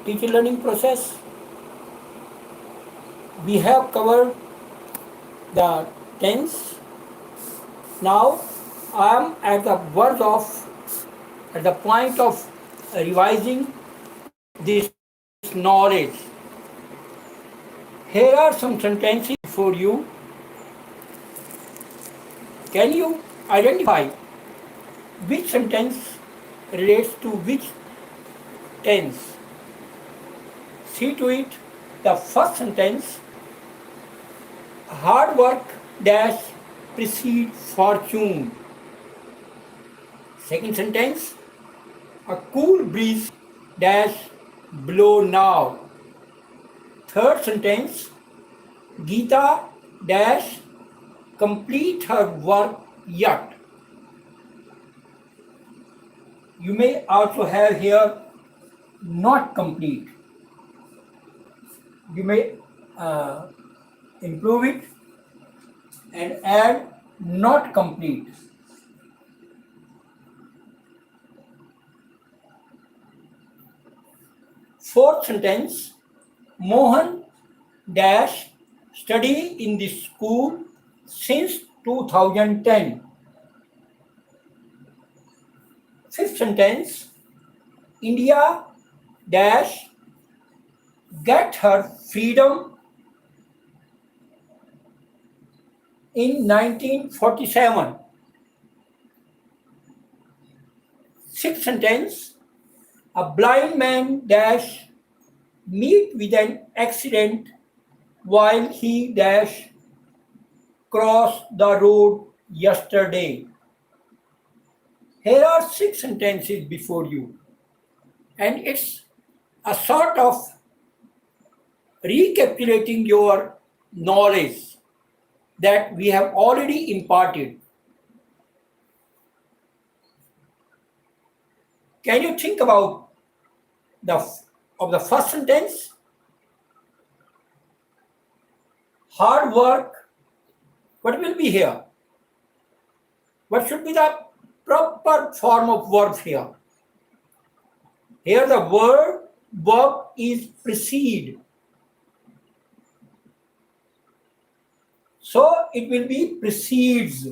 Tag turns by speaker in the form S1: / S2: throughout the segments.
S1: teacher learning process. We have covered the tense. Now I am at the point of revising this knowledge. Here are some sentences for you. Can you identify which sentence relates to which tense? See to it. The first sentence, hard work dash precedes fortune. Second sentence, a cool breeze dash blow now. Third sentence, Geeta dash complete her work yet. You may also have here not complete. You may improve it and add not complete. Fourth sentence, Mohan dash study in this school since 2010. Fifth sentence, India dash get her freedom in 1947. Sixth sentence, a blind man dash meet with an accident while he dash crossed the road yesterday. Here are 6 sentences before you, and it's a sort of recapitulating your knowledge that we have already imparted. Can you think about the first sentence? Hard work. What will be here? What should be the proper form of verb here? Here the verb is precede. So it will be precedes.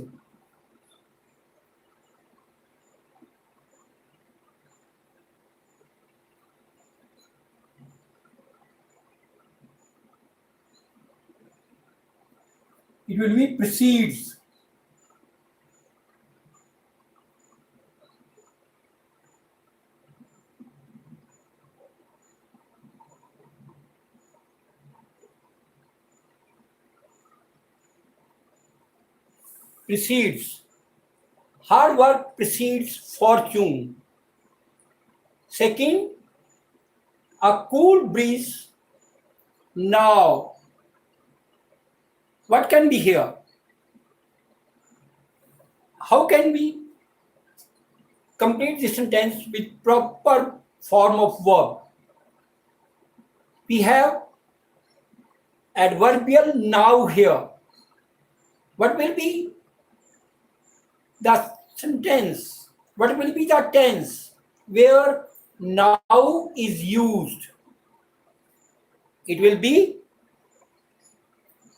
S1: It will be precedes. Precedes. Hard work precedes fortune. Second, a cool breeze now. What can be here? How can we complete this sentence with proper form of verb? We have adverbial now here. What will be the sentence? What will be the tense where now is used? It will be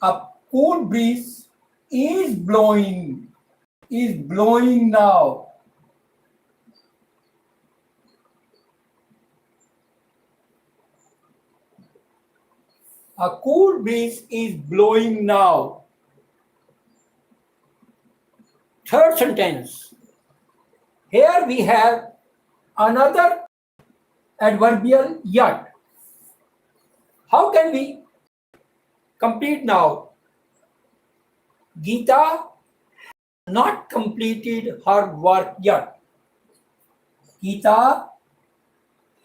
S1: a cool breeze is blowing now. A cool breeze is blowing now. Third sentence. Here we have another adverbial yet. How can we complete now? Geeta not completed her work yet. Geeta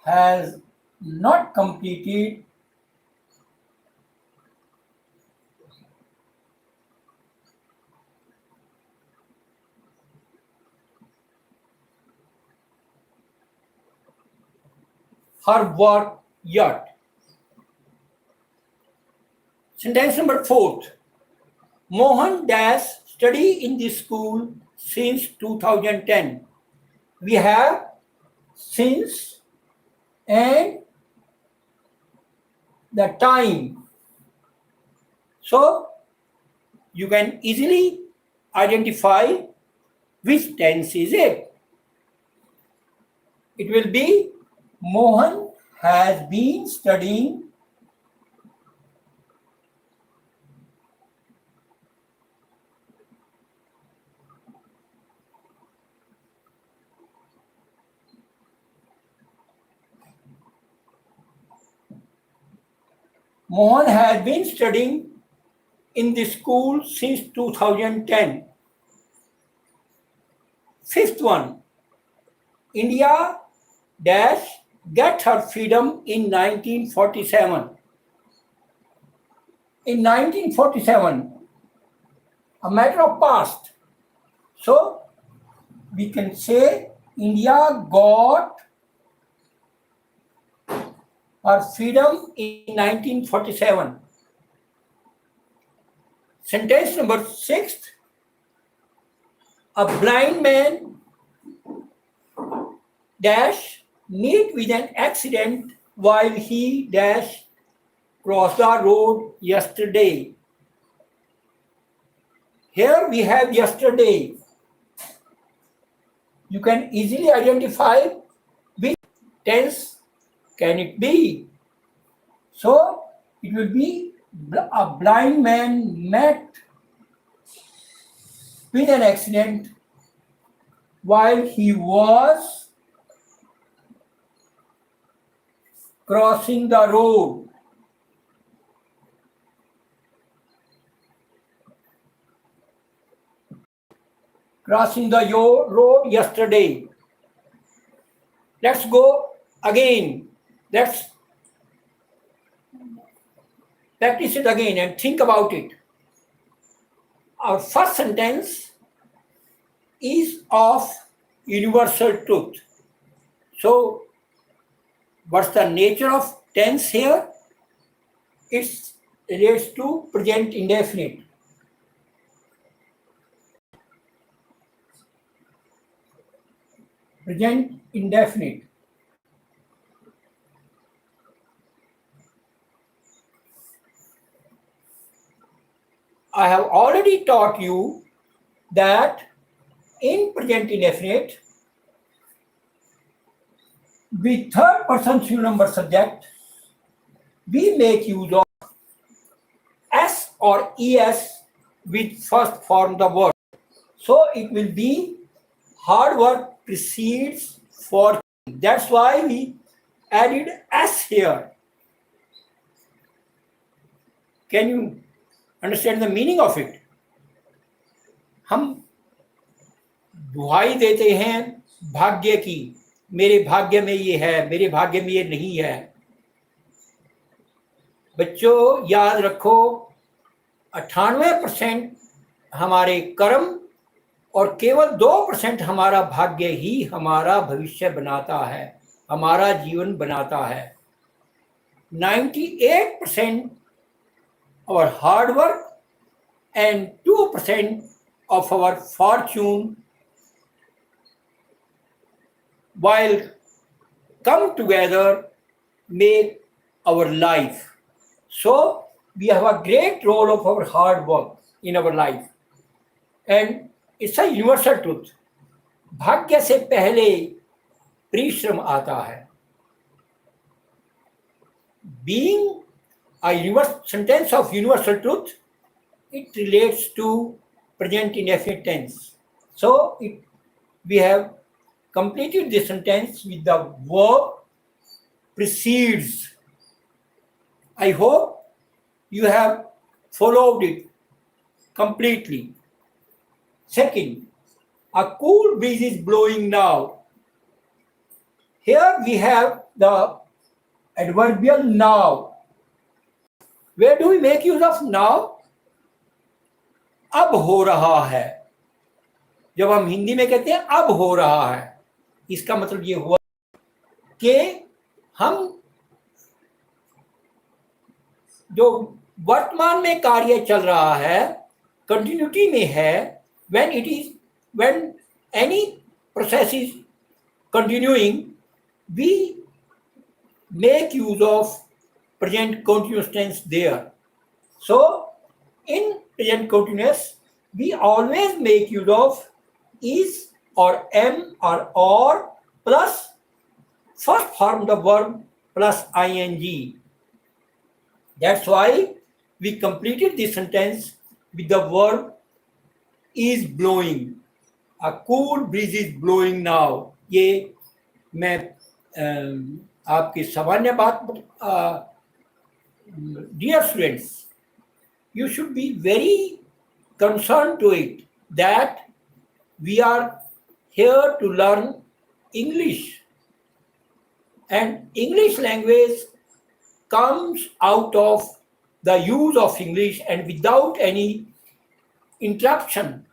S1: has not completed her work yet. Sentence number 4. Mohan dash study in this school since 2010. We have since and the time. So you can easily identify which tense is it. It will be Mohan has been studying Mohan has been studying in the school since 2010. Fifth one, India dash get her freedom in 1947. In 1947, a matter of past. So we can say India got her freedom in 1947. Sentence number 6, a blind man dash meet with an accident while he dash crossed the road yesterday. Here we have yesterday. You can easily identify which tense can it be. So it will be a blind man met with an accident while he was crossing the road. Crossing the road yesterday. Let's go again. Let's practice it again and think about it. Our first sentence is of universal truth. So, what's the nature of tense here? It relates to present indefinite. Present indefinite. I have already taught you that in present indefinite, with third person singular number subject, we make use of S or ES with first form the word. So it will be hard work precedes fortune. That's why we added S here. Can you understand the meaning of it? हम दुहाई देते हैं भाग्य की, मेरे भाग्य में ये है, मेरे भाग्य में ये नहीं है. बच्चों याद रखो 98% हमारे कर्म और केवल 2% हमारा भाग्य ही हमारा भविष्य बनाता है, हमारा जीवन बनाता है. 98% our hard work and 2% of our fortune while come together make our life. So we have a great role of our hard work in our life and it's a universal truth. भाग्य से पहले परिश्रम आता है. Being a sentence of universal truth, it relates to present indefinite tense. So we have completed the sentence with the verb precedes. I hope you have followed it completely. Second, a cool breeze is blowing now. Here we have the adverbial now. Where do we make use of now? अब हो रहा है. जब हम हिंदी में कहते हैं अब हो रहा है, इसका मतलब ये हुआ कि हम जो वर्तमान में कार्य चल रहा है कंटिन्यूटी में है. when any process is continuing, we make use of present continuous tense there. So in present continuous, we always make use of is or am or plus first form of the verb plus ing. That's why we completed this sentence with the verb is blowing. A cool breeze is blowing now. ये मैं आपकी सामान्य बात dear students, you should be very concerned to it that we are here to learn English, and English language comes out of the use of English and without any interruption,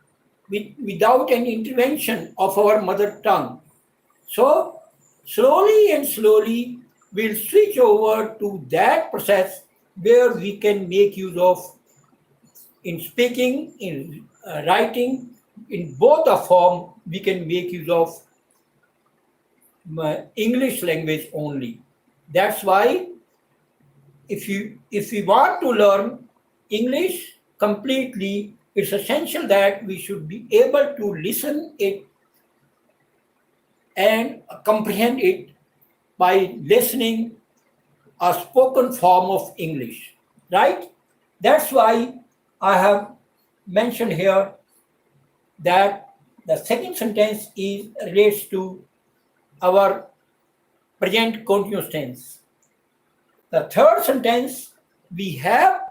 S1: without any intervention of our mother tongue. So slowly and slowly we'll switch over to that process where we can make use of, in speaking, in writing, in both the form, we can make use of English language only. That's why if we want to learn English completely, it's essential that we should be able to listen it and comprehend it by listening a spoken form of English, right? That's why I have mentioned here that the second sentence relates to our present continuous tense. The third sentence, we have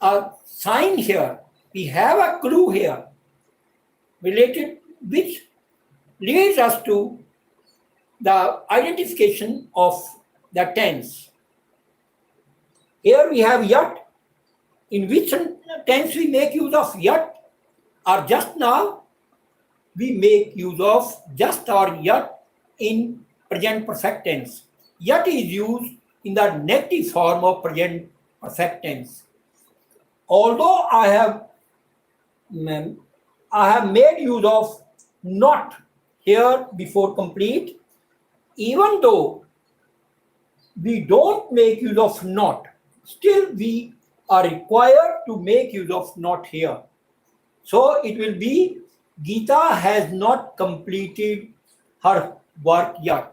S1: a sign here, we have a clue here related, which leads us to the identification of the tense. Here we have yet. In which tense we make use of yet or just now? We make use of just or yet in present perfect tense. Yet is used in the negative form of present perfect tense. Although I have made use of not here before complete, even though we don't make use of not, still we are required to make use of not here. So it will be Geeta has not completed her work yet.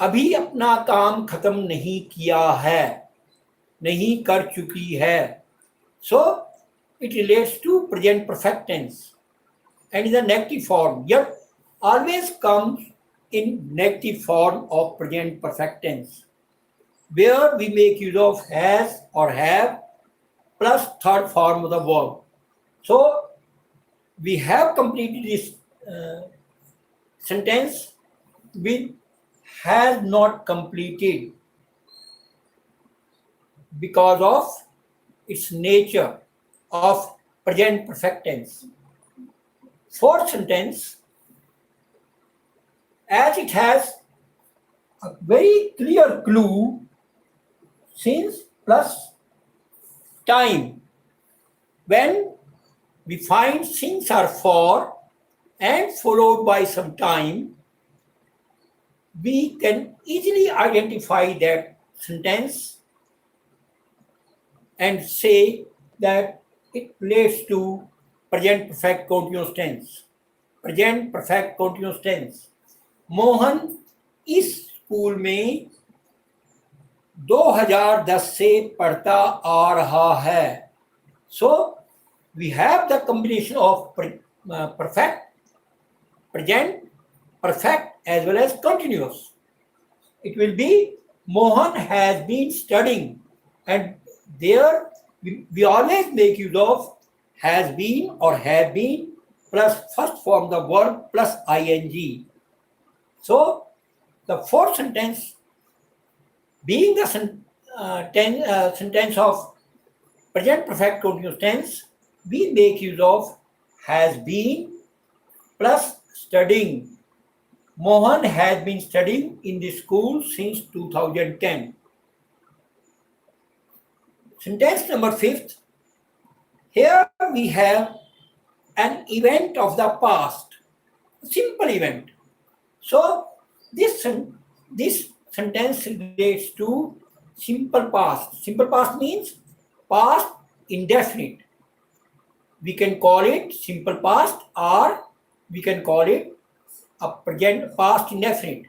S1: अभी अपना काम खत्म नहीं किया है, नहीं कर चुकी है. So it relates to present perfect tense and in the negative form. Yet always comes in negative form of present perfect tense, where we make use of has or have plus third form of the verb. So we have completed this sentence with has not completed because of its nature of present perfect tense. Fourth sentence, as it has a very clear clue, since plus time. When we find since or for and followed by some time, we can easily identify that sentence and say that it relates to present perfect continuous tense. Present perfect continuous tense. Mohan इस school में 2010 से पढ़ता आ रहा है. So we have the combination of perfect, present, perfect as well as continuous. It will be Mohan has been studying, and there we always make use of has been or have been plus first form the verb plus ing. So the fourth sentence, being the sentence of present perfect continuous tense, we make use of has been plus studying. Mohan has been studying in the school since 2010. Sentence number 5. Here we have an event of the past, a simple event. So this sentence relates to simple past. Simple past means past indefinite. We can call it simple past, or we can call it a present past indefinite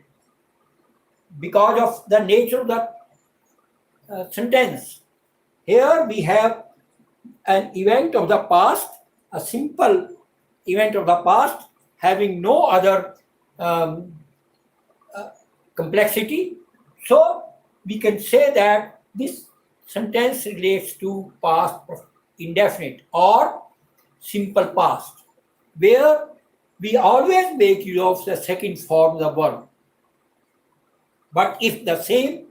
S1: because of the nature of the sentence. Here we have an event of the past, a simple event of the past having no other complexity. So we can say that this sentence relates to past indefinite or simple past, where we always make use of the second form of the verb. But if the same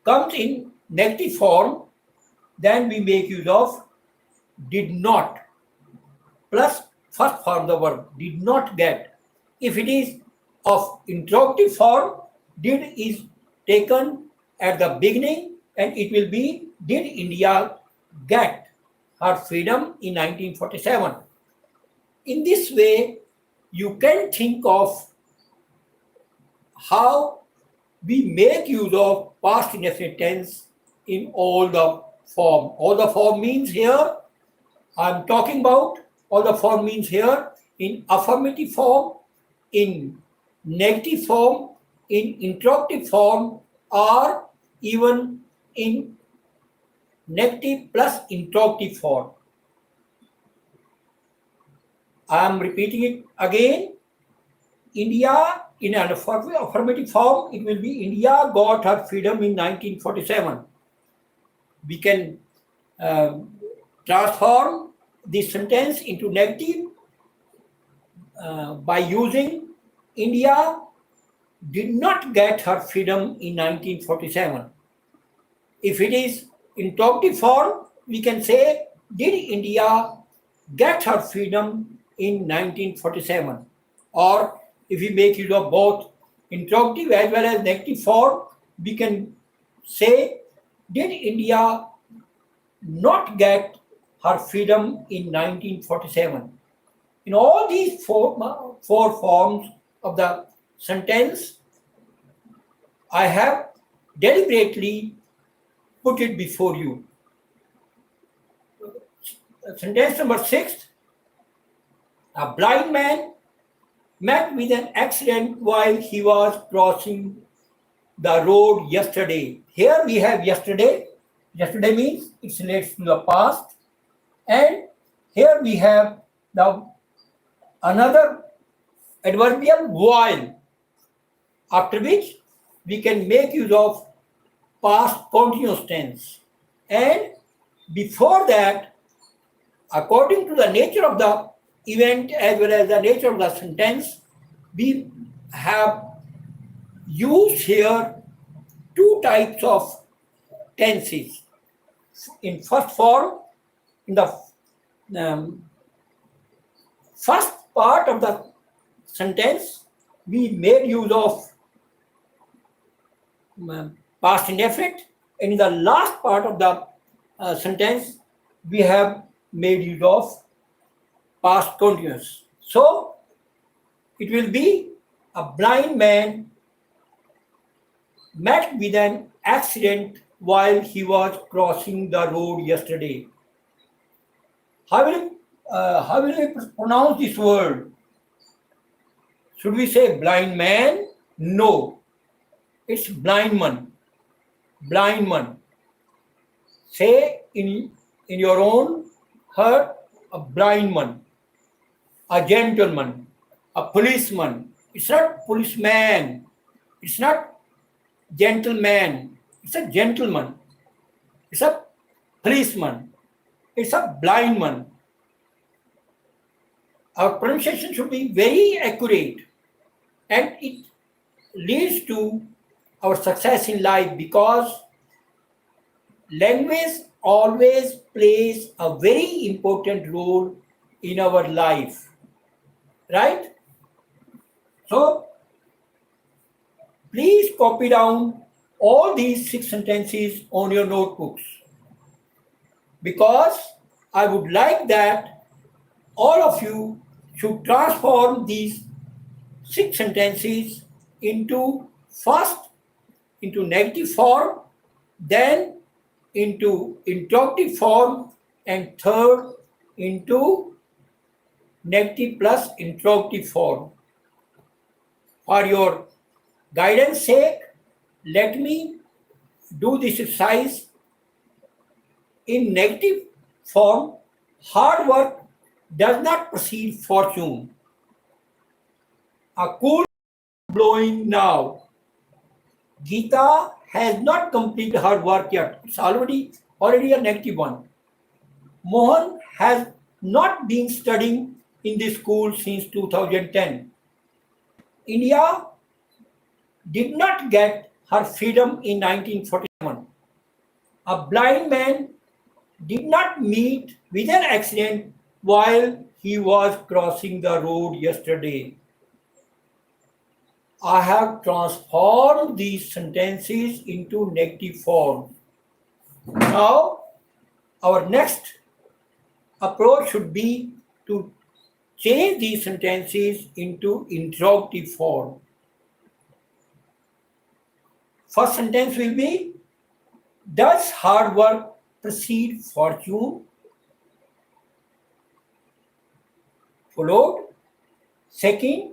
S1: comes in negative form, then we make use of did not plus first form of the verb, did not get. If it is of interrogative form, did is taken at the beginning and it will be did India get her freedom in 1947. In this way, you can think of how we make use of past indefinite tense in all the form. All the form means here, I'm talking about all the form means here in affirmative form, in negative form, in interrogative form, or even in negative plus interrogative form. I am repeating it again. India, in an affirmative form, it will be India got her freedom in 1947. We can transform this sentence into negative by using India did not get her freedom in 1947. If it is interrogative form, we can say, did India get her freedom in 1947? Or if we make use of both interrogative as well as negative form, we can say, did India not get her freedom in 1947? In all these four forms of the sentence, I have deliberately put it before you. Sentence number 6, a blind man met with an accident while he was crossing the road yesterday. Here we have yesterday. Yesterday means it relates to the past. And here we have the another adverbial while, after which we can make use of past continuous tense. And before that, according to the nature of the event as well as the nature of the sentence, we have used here two types of tenses. In first form, in the first part of the sentence, we made use of past indefinite, and in the last part of the sentence, we have made use of past continuous. So, it will be a blind man met with an accident while he was crossing the road yesterday. How will we pronounce this word? Should we say blind man? No. It's blind man. Blind man. Say in your own heart, a blind man, a gentleman, a policeman. It's not policeman. It's not gentleman. It's a gentleman. It's a policeman. It's a blind man. Our pronunciation should be very accurate, and it leads to our success in life, because language always plays a very important role in our life, right? So please copy down all these 6 sentences on your notebooks, because I would like that all of you should transform these 6 sentences into first into negative form, then into interrogative form, and third into negative plus interrogative form. For your guidance sake, let me do this exercise in negative form. Hard work does not precede fortune. A cool blowing now. Geeta has not completed her work yet. It's already a negative one. Mohan has not been studying in this school since 2010. India did not get her freedom in 1947. A blind man did not meet with an accident while he was crossing the road yesterday. I have transformed these sentences into negative form. Now, our next approach should be to change these sentences into interrogative form. First sentence will be, does hard work precede fortune? Followed. Second,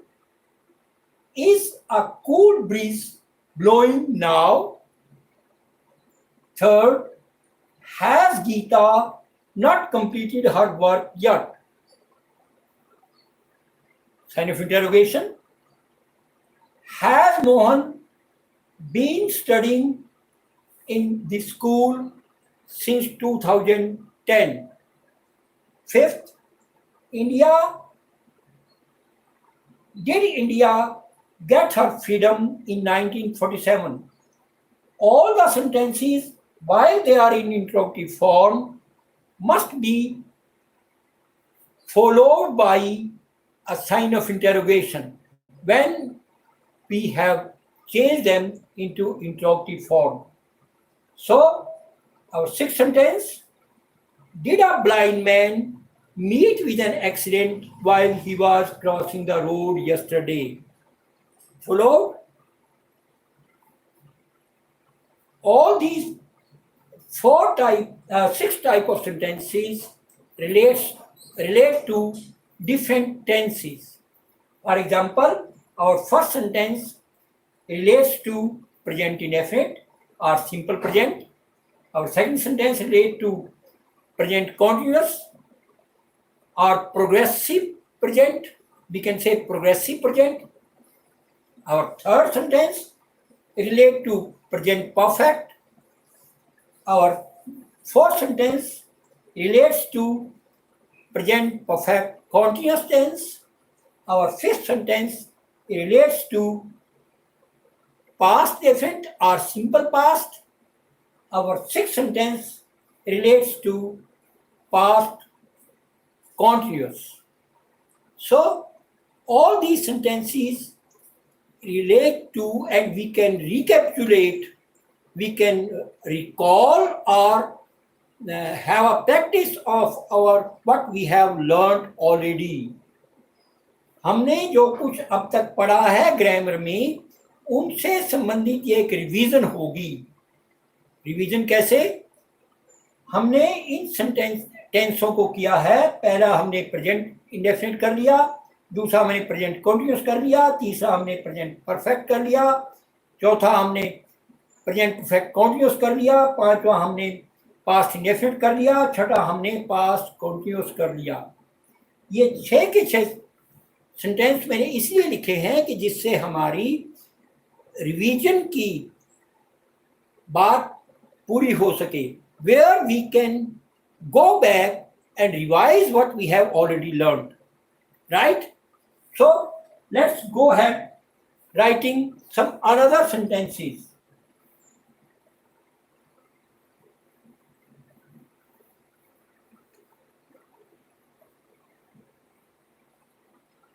S1: is a cool breeze blowing now? Third, has Geeta not completed her work yet? Sign of interrogation. Has Mohan been studying in the school since 2010? Fifth, did India get her freedom in 1947? All the sentences, while they are in interrogative form, must be followed by a sign of interrogation when we have changed them into interrogative form. So, our sixth sentence, did a blind man meet with an accident while he was crossing the road yesterday? Followed. All these six type of sentences relate to different tenses. For example, our first sentence relates to present indefinite or simple present. Our second sentence relates to present continuous or progressive present. We can say progressive present. Our third sentence relates to present perfect. Our fourth sentence relates to present perfect continuous tense. Our fifth sentence relates to past definite or simple past. Our sixth sentence relates to past continuous. So, all these sentences relate to, and we can recapitulate, we can recall or have a practice of what we have learned already. हमने जो कुछ अब तक पढ़ा है grammar में, उनसे संबंधित ये एक रिवीजन होगी. रिवीजन कैसे? हमने इन टेंसों को किया है. पहला हमने प्रेजेंट इंडेफिनिट कर लिया, दूसरा हमने प्रेजेंट कंटीन्यूअस कर लिया, तीसरा हमने प्रेजेंट परफेक्ट कर लिया, चौथा हमने प्रेजेंट परफेक्ट कंटीन्यूअस कर लिया, पांचवा हमने पास्ट इंडेफिनिट कर लिया, छठा हमने पास्ट कंटीन्यूअस कर लिया. ये 6 के 6 सेंटेंस मैंने इसलिए लिखे हैं कि जिससे हमारी रिवीजन की बात पूरी हो सके, where we can go back and revise what we have already learned, right? So let's go ahead writing some another sentences.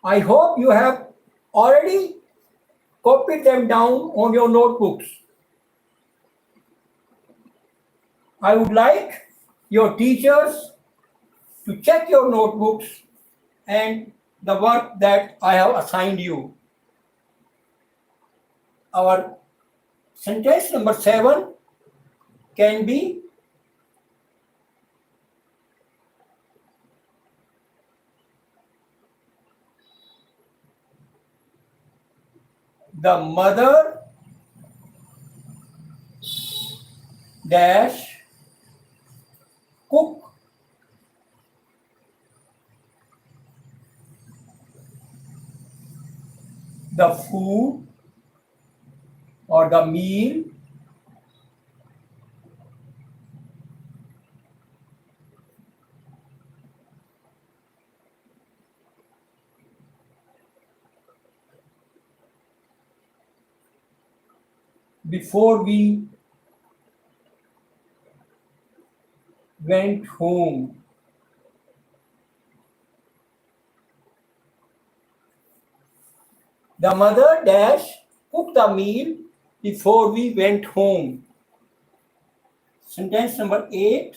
S1: I hope you have already copied them down on your notebooks. I would like your teachers to check your notebooks and the work that I have assigned you. Our Sentence number 7 can be the mother dash cook the food or the meal before we went home. The mother dash cooked the meal before we went home. Sentence number 8.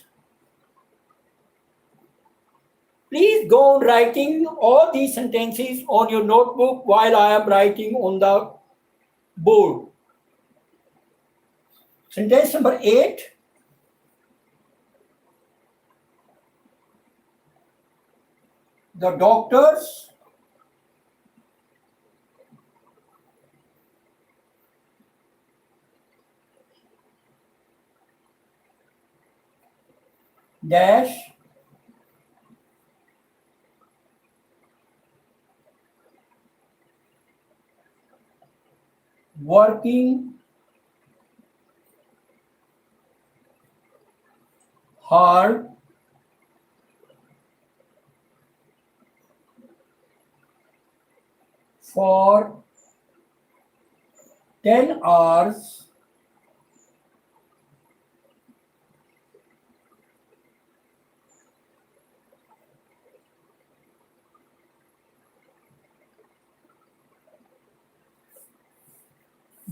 S1: Please go on writing all these sentences on your notebook while I am writing on the board. Sentence number 8. The doctors dash working hard for 10 hours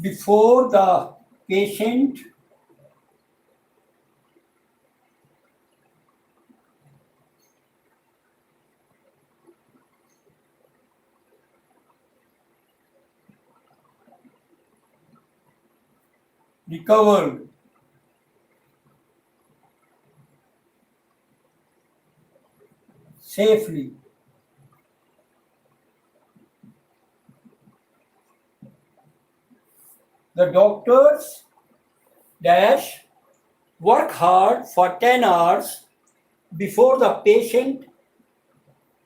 S1: before the patient recovered. Safely. The doctors dash work hard for 10 hours before the patient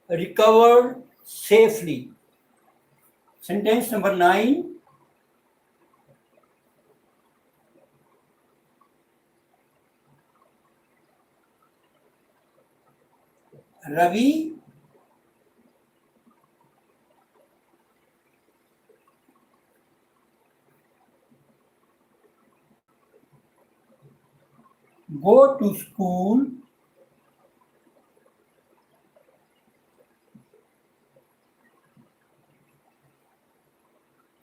S1: recovered safely. Sentence number 9. Ravi go to school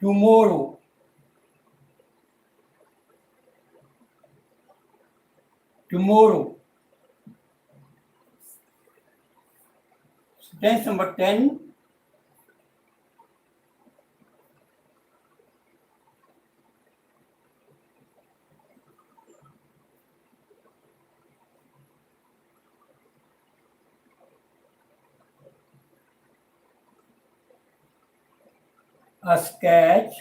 S1: tomorrow. Tomorrow. Sentence number 10. A sketch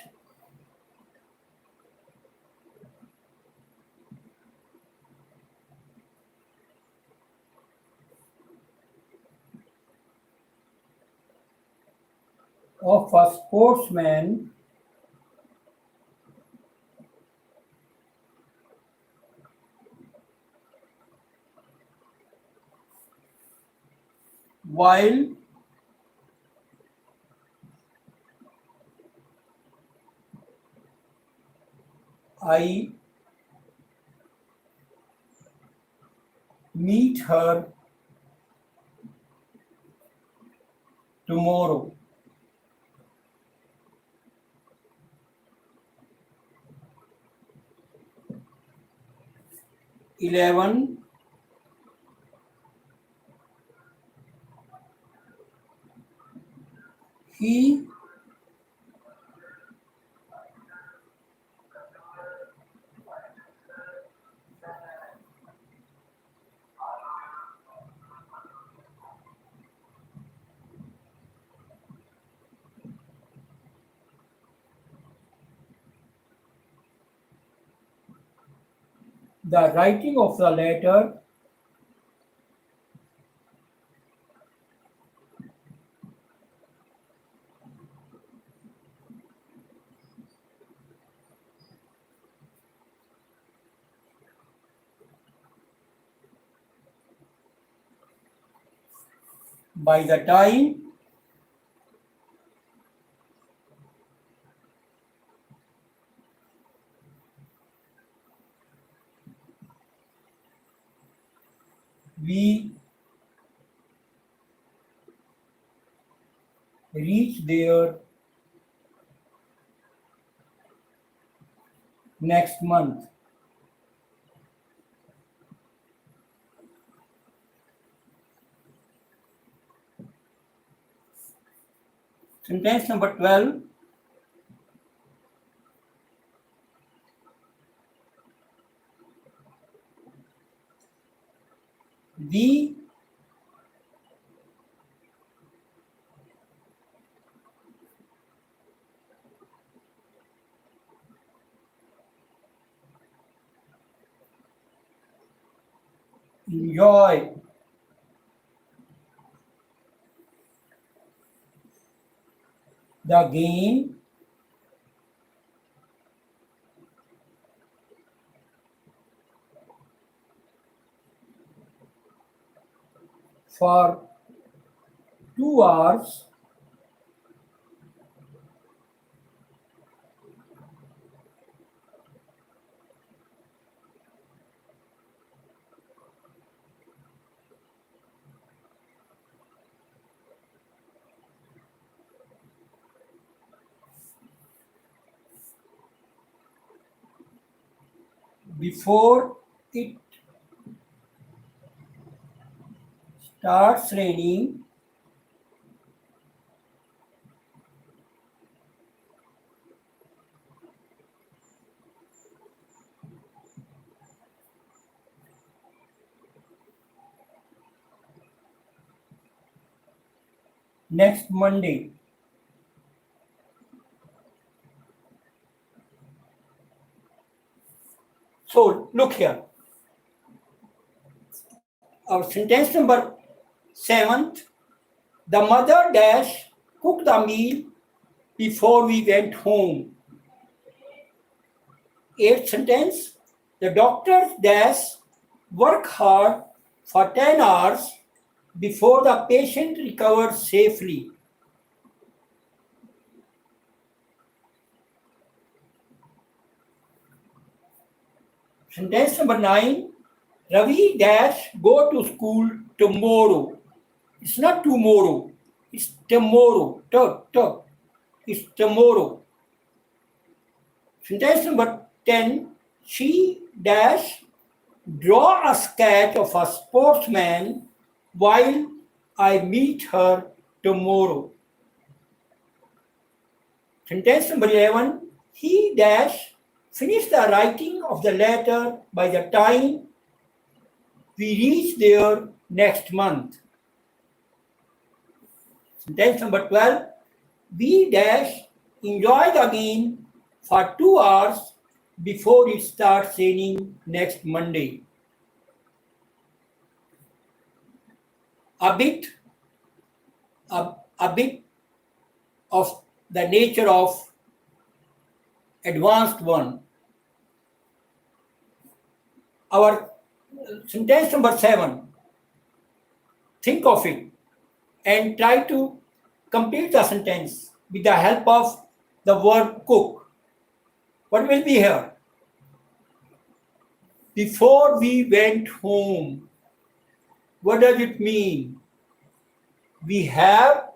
S1: of a sportsman while I meet her tomorrow. 11. He the writing of the letter by the time we reach there next month. Sentence number 12. We enjoy the game for 2 hours before it starts raining next Monday. So look here. Our sentence number 7. The mother dash cooked the meal before we went home. 8th sentence. The doctor dash work hard for 10 hours before the patient recovered safely. Sentence number 9. Ravi dash go to school tomorrow. It's not tomorrow. It's tomorrow. It's tomorrow. Sentence number 10. She dash draw a sketch of a sportsman while I meet her tomorrow. Sentence number 11. He dash finish the writing of the letter by the time we reach there next month. Sentence number 12. We dash enjoy the game for 2 hours before it starts raining next Monday. A bit of the nature of advanced one. Our sentence number 7. Think of it and try to complete the sentence with the help of the word cook. What will be here? Before we went home. What does it mean? We have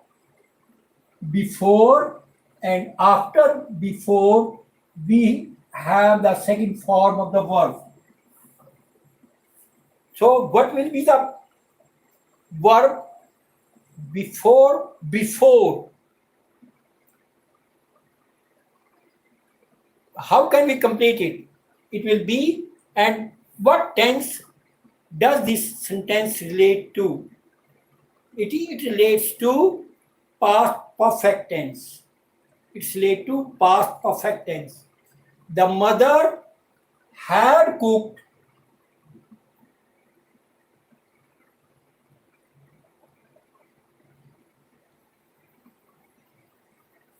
S1: before and after before we have the second form of the verb. So what will be the verb before? How can we complete it? It will be, and what tense does this sentence relate to? It relates to past perfect tense. It's related to past perfect tense. The mother had cooked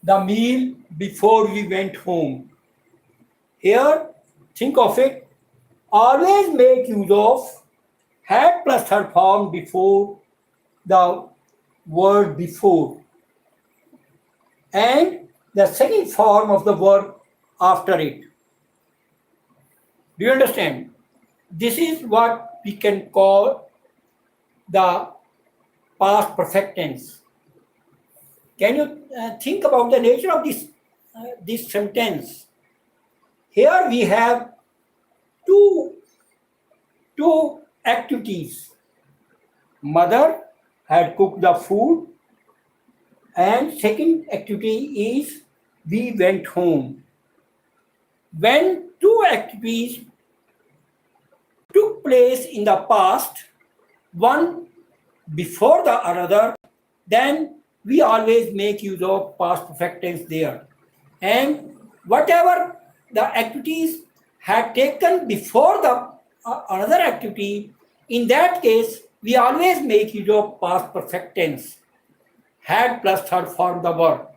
S1: the meal before we went home. Here, think of it. Always make use of had plus third form before the word before, and the second form of the verb after it. Do you understand? This is what we can call the past perfect tense. Can you think about the nature of this sentence? Here we have two activities. Mother had cooked the food, and second activity is we went home. When two activities took place in the past, one before the other, then we always make use of past perfect tense there. And whatever the activities had taken before the another activity, in that case, we always make use of past perfect tense, had plus third form the verb.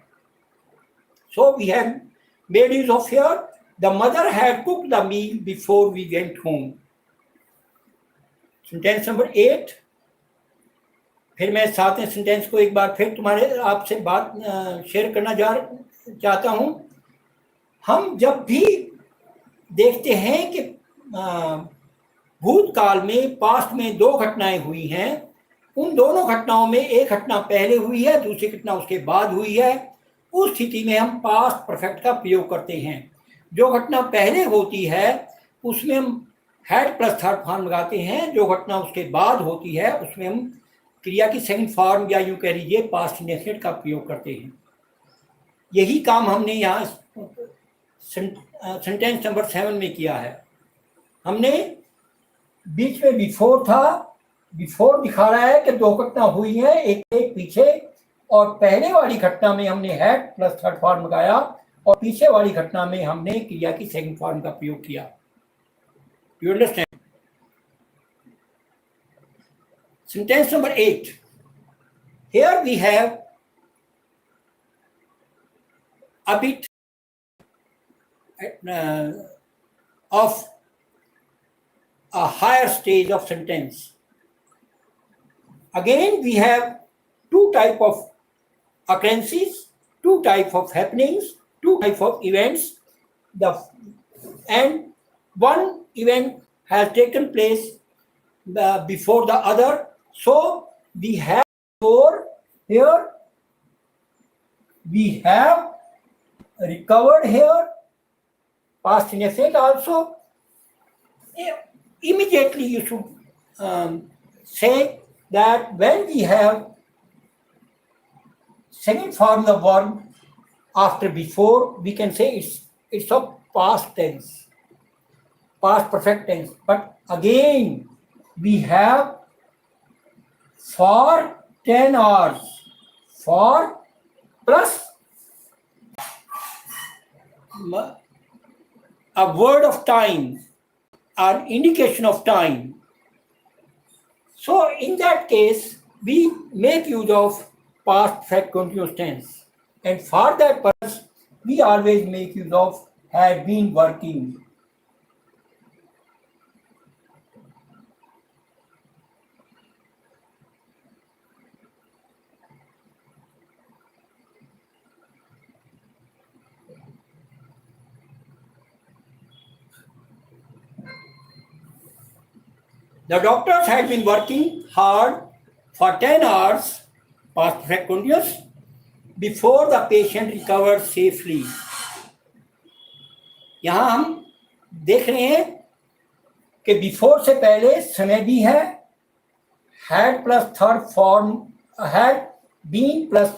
S1: So we have made use of here, the mother had cooked the meal before we went home. Sentence number 8, फिर मैं सातवें sentence को एक बार फिर तुम्हारे आपसे बात share करना चाहता हूं। हम जब भी देखते हैं कि भूतकाल में पास्ट में दो घटनाएं हुई हैं, उन दोनों घटनाओं में एक घटना पहले हुई है, दूसरी घटना उसके बाद हुई है, उस स्थिति में हम पास्ट परफेक्ट का प्रयोग करते हैं। जो घटना पहले होती है उसमें हम हैड प्लस थर्ड फॉर्म लगाते हैं, जो घटना उसके बाद होती है उसमें हम क्रिया की सेकंड फॉर्म या यूं कह लीजिए पास्ट इंडेफिनिट का प्रयोग करते हैं। यही काम हमने यहाँ सेंटेंस नंबर 7 में किया है। हमने बीच में बिफोर था, बिफोर दिखा रहा है कि दो घटना हुई है एक पीछे, और पहले वाली घटना में हमने हैड प्लस थर्ड फॉर्म लगाया और पीछे वाली घटना में हमने क्रिया की सेकंड फॉर्म का प्रयोग किया। You understand? Sentence number 8. Here we have a bit of a higher stage of sentence. Again, we have two types of occurrences, two types of happenings, two types of events, and one event has taken place before the other. So we have here, we have recovered here, past indefinite also. Immediately you should say that when we have second form the verb after before, we can say it's of past tense, past perfect tense. But again, we have for 10 hours, for plus a word of time, an indication of time. So in that case, we make use of past perfect continuous tense. And for that purpose, we always make use of had been working. The doctors had been working hard for 10 hours, past perfect continuous, before the patient recovered safely. यहाँ हम देख रहे हैं कि before से पहले समय भी है, had plus third form, had been plus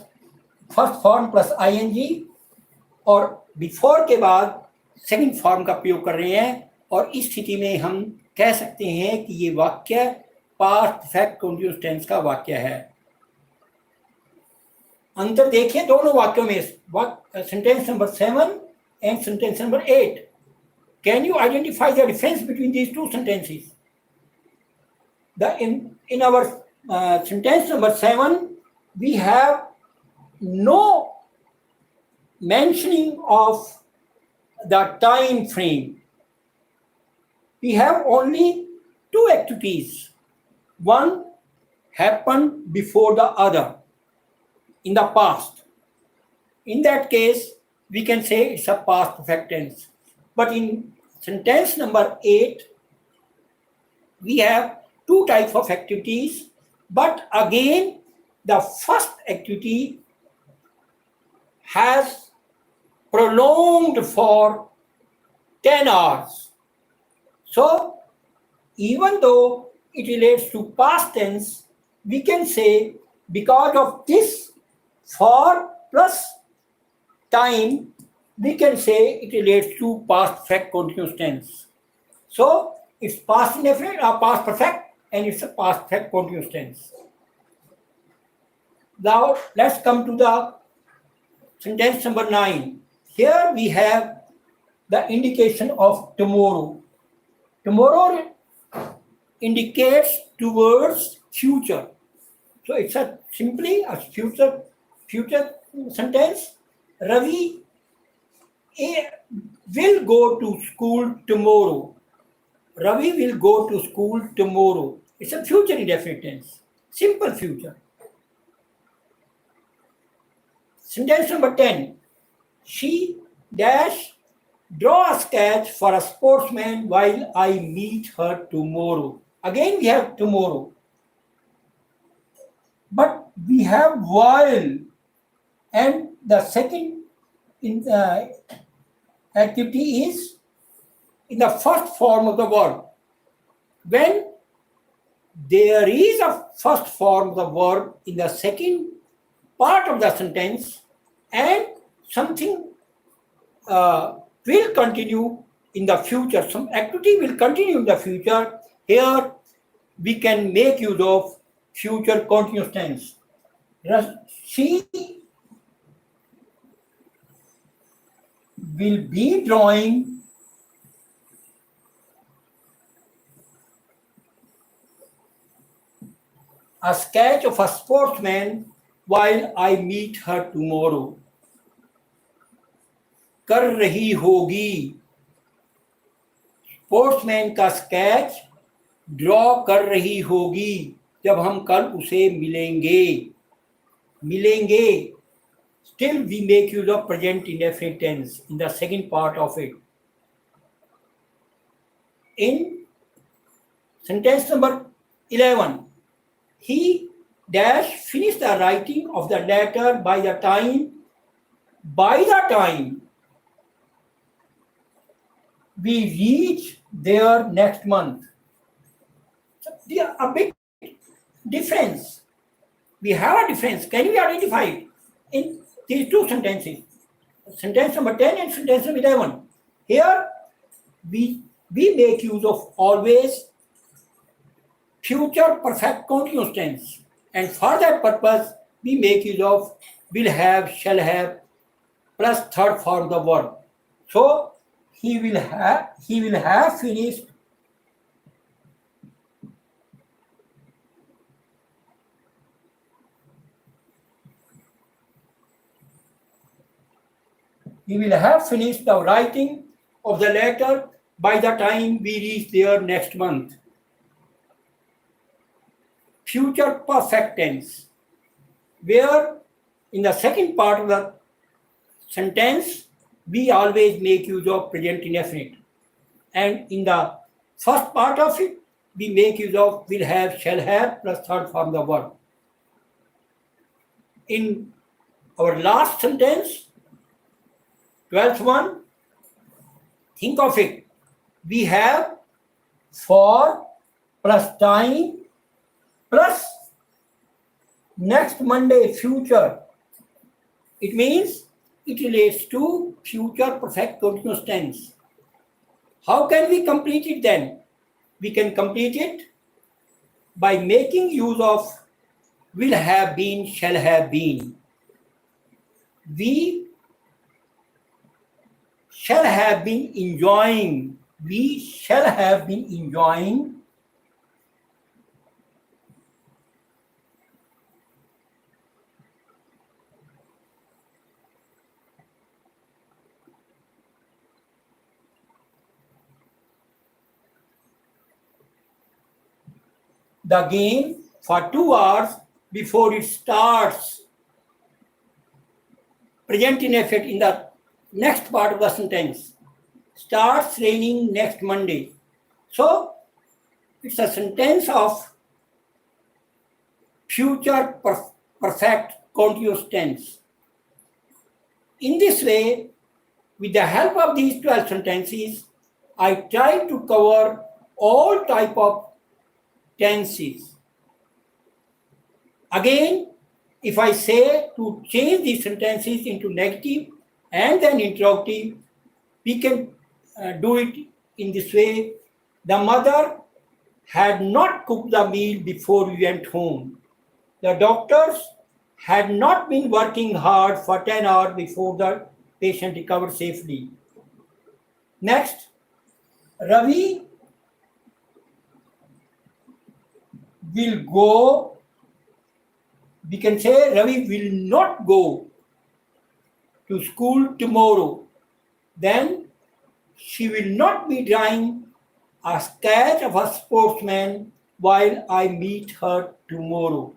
S1: first form plus ing, और बिफोर के बाद सेकंड फॉर्म का प्रयोग कर रहे हैं। और इस स्थिति में हम कह सकते हैं कि ये वाक्य पास्ट परफेक्ट कंटीन्यूअस टेंस का वाक्य है। अंतर देखिए दोनों वाक्यों में, sentence number 7 and sentence number 8. Can you identify the difference between these two sentences? In our sentence number 7, we have no mentioning of the time frame. We have only two activities. One happened before the other in the past. In that case, we can say it's a past perfect tense. But in sentence number 8, we have two types of activities. But again, the first activity has prolonged for 10 hours. So, even though it relates to past tense, we can say because of this for plus time, we can say it relates to past perfect continuous tense. So, it's past indefinite or past perfect, and it's a past perfect continuous tense. Now, let's come to the sentence number 9. Here we have the indication of tomorrow. Tomorrow indicates towards future. So it's simply a future sentence. Ravi will go to school tomorrow. Ravi will go to school tomorrow. It's a future indefinite tense. Simple future. Sentence number 10. She dash draw a sketch for a sportsman while I meet her tomorrow. Again we have tomorrow. But we have while, and the second activity is in the first form of the verb. When there is a first form of the verb in the second part of the sentence and something will continue in the future, some activity will continue in the future, here we can make use of future continuous tense. She will be drawing a sketch of a sportsman while I meet her tomorrow. कर रही होगी, sportsman का sketch draw कर रही होगी जब हम कल उसे मिलेंगे. Still we make use of present indefinite tense in the second part of it. In sentence number 11, he dash finished the writing of the letter by the time we reach there next month. So there are a big difference. We have a difference. Can we identify it in these two sentences? Sentence number 10 and sentence number 11. Here we make use of always future perfect continuous tense. And for that purpose, we make use of will have, shall have, plus third form of the verb. So he will have finished the writing of the letter by the time we reach there next month. Future perfect tense, where in the second part of the sentence we always make use of present indefinite, and in the first part of it we make use of will have, shall have, plus third form of the verb. In our last sentence, 12th one, think of it. We have for plus time plus next Monday future. It means it relates to future perfect continuous tense. How can we complete it then? We can complete it by making use of will have been, shall have been. We shall have been enjoying. We shall have been enjoying the game for 2 hours before it starts. Present indefinite in the next part of the sentence. Starts raining next Monday. So it's a sentence of future perfect continuous tense. In this way, with the help of these 12 sentences, I try to cover all type of tenses. Again, if I say to change these sentences into negative and then interrogative, we can do it in this way. The mother had not cooked the meal before we went home. The doctors had not been working hard for 10 hours before the patient recovered safely. Next, Ravi will go. We can say Ravi will not go to school tomorrow. Then she will not be drawing a sketch of a sportsman while I meet her tomorrow.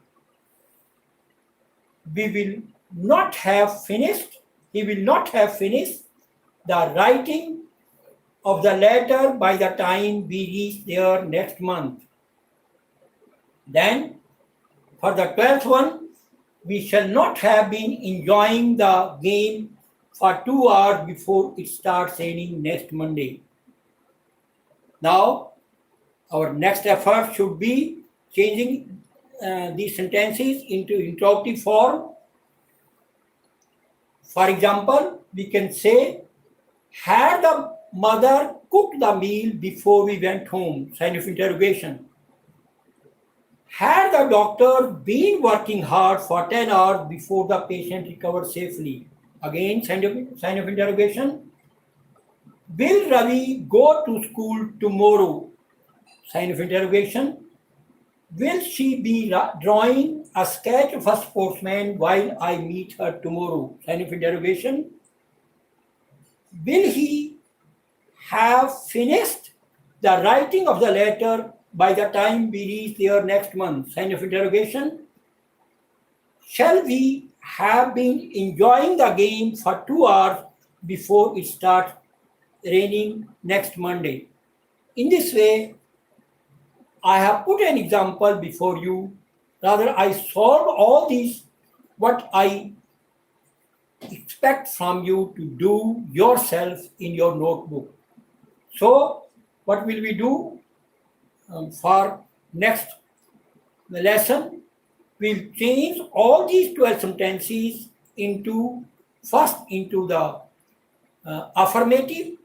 S1: We will not have finished, he will not have finished the writing of the letter by the time we reach there next month. Then, for the 12th one, we shall not have been enjoying the game for 2 hours before it starts raining next Monday. Now, our next effort should be changing these sentences into interrogative form. For example, we can say, had the mother cooked the meal before we went home? Sign of interrogation. Had the doctor been working hard for 10 hours before the patient recovered safely? Again, sign of interrogation. Will Ravi go to school tomorrow? Sign of interrogation. Will she be drawing a sketch of a sportsman while I meet her tomorrow? Sign of interrogation. Will he have finished the writing of the letter by the time we reach there next month? Sign of interrogation. Shall we have been enjoying the game for 2 hours before it starts raining next Monday? In this way, I have put an example before you. Rather, I solve all these, what I expect from you to do yourself in your notebook. So, what will we do for next lesson? We'll change all these 12 sentences into the affirmative,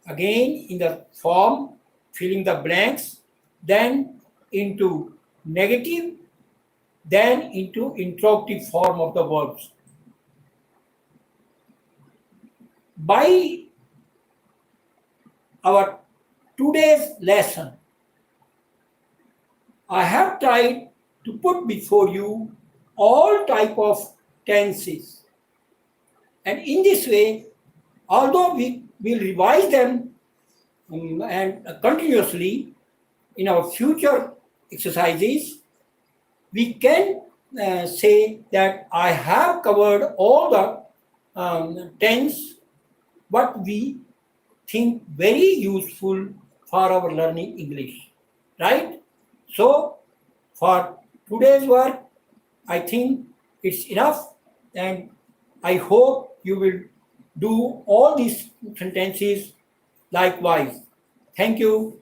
S1: again in the form filling the blanks, then into negative, then into interrogative form of the verbs. By our today's lesson, I have tried to put before you all type of tenses. And in this way, although we will revise them and continuously in our future exercises, we can say that I have covered all the tense what we think very useful for our learning English, right? So for today's work, I think it's enough, and I hope you will do all these sentences likewise. Thank you.